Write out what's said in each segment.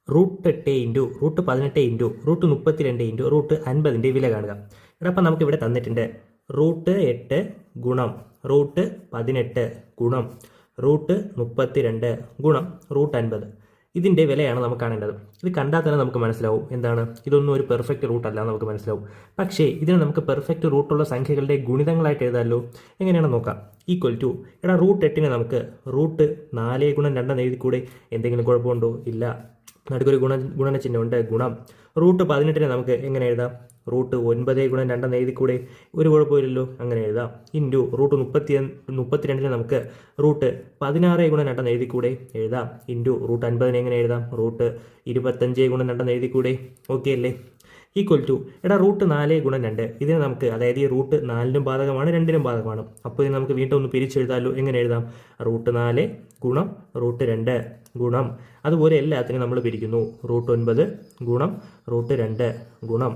√8 × √18 × √32 വില കാണുക. ഇവിടെ അപ്പം നമുക്ക് ഇവിടെ തന്നിട്ടുണ്ട് √8 ഗുണം √18 ഗുണം √32 ഗുണം √50. ഇതിൻ്റെ വിലയാണ് നമുക്ക് കാണേണ്ടത്. ഇത് കണ്ടാൽ തന്നെ നമുക്ക് മനസ്സിലാവും എന്താണ് ഇതൊന്നും ഒരു പെർഫെക്റ്റ് റൂട്ട് അല്ല നമുക്ക് മനസ്സിലാവും. പക്ഷേ ഇതിന് നമുക്ക് പെർഫെക്റ്റ് റൂട്ടുള്ള സംഖ്യകളുടെ ഗുണിതങ്ങളായിട്ട് എഴുതാമല്ലോ. എങ്ങനെയാണെന്ന് നോക്കാം. ഈക്വൽ ടു √8 നമുക്ക് √4 × 2 എഴുതി കൂടെ? എന്തെങ്കിലും കുഴപ്പമുണ്ടോ? ഇല്ല. നടുക്കൊരു ഗുണനചിഹ്നമുണ്ട്, ഗുണം. √18 നമുക്ക് എങ്ങനെ എഴുതാം? √9 × 2 എഴുതി കൂടെ? ഒരു കുഴപ്പമില്ലല്ലോ, അങ്ങനെ എഴുതാം. ഇൻറ്റു √32 നമുക്ക് √16 × 2 എഴുതി കൂടെ? എഴുതാം. ഇൻറ്റു √50 എങ്ങനെ എഴുതാം? √25 × 2 എഴുതി കൂടെ? ഓക്കെ അല്ലേ? ഈക്വൽ ടു √4 × 2 ഇതിനെ നമുക്ക്, അതായത് ഈ √4 ബാധകമാണ്, 2 ബാധകമാണ്. അപ്പോൾ ഇത് നമുക്ക് വീണ്ടും ഒന്ന് പിരിച്ചെഴുതാമല്ലോ. എങ്ങനെ എഴുതാം? √4 ഗുണം √2 ഗുണം, അതുപോലെ എല്ലാത്തിനും നമ്മൾ പിരിക്കുന്നു. √9 ഗുണം √2 ഗുണം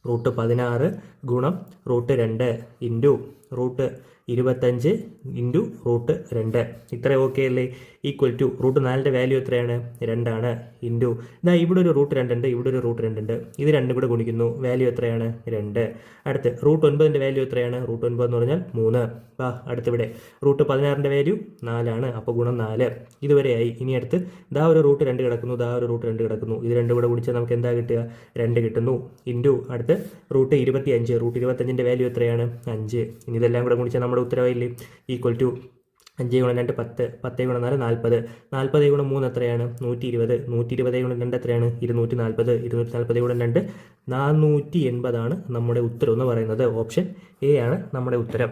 √16 ഗുണം √2 ഇൻറ്റു √25 ഇൻറ്റു √2. ഇത്ര ഓക്കെ അല്ലേ? ഈക്വൽ ടു √4 വാല്യൂ എത്രയാണ്? 2 ആണ്. ഇൻറ്റു ഇതാ ഇവിടെ ഒരു √2 ഉണ്ട്, ഇവിടെ ഒരു √2 ഉണ്ട്. ഇത് രണ്ടും കൂടെ ഗുണിക്കുന്നു. വാല്യൂ എത്രയാണ്? 2. അടുത്ത് √9 വാല്യൂ എത്രയാണ്? √9 എന്ന് പറഞ്ഞാൽ 3. അടുത്തിവിടെ √16 വാല്യൂ 4 ആണ്. അപ്പോൾ ഗുണം 4. ഇതുവരെയായി. ഇനി അടുത്ത് ഇതാ ഒരു √2 കിടക്കുന്നു, ഇതാ ഒരു √2 കിടക്കുന്നു. ഇത് രണ്ടും കൂടെ ഗുണിച്ചാൽ നമുക്ക് എന്താ കിട്ടുക? 2 കിട്ടുന്നു. ഇൻറ്റു അടുത്ത് √25. √25 വാല്യൂ എത്രയാണ്? 5. ഇനി ഇതെല്ലാം കൂടെ ഗുണിച്ചാൽ നമ്മുടെ ഉത്തരവായില്ലേ? ഈക്വൽ ടു 5 × 2 10, 10 × 4 40, 40 × 3 എത്രയാണ്? 120, 120 × 2 എത്രയാണ്? 240, 240 × 2 480 ആണ് നമ്മുടെ ഉത്തരം എന്ന് പറയുന്നത്. ഓപ്ഷൻ എ ആണ് നമ്മുടെ ഉത്തരം.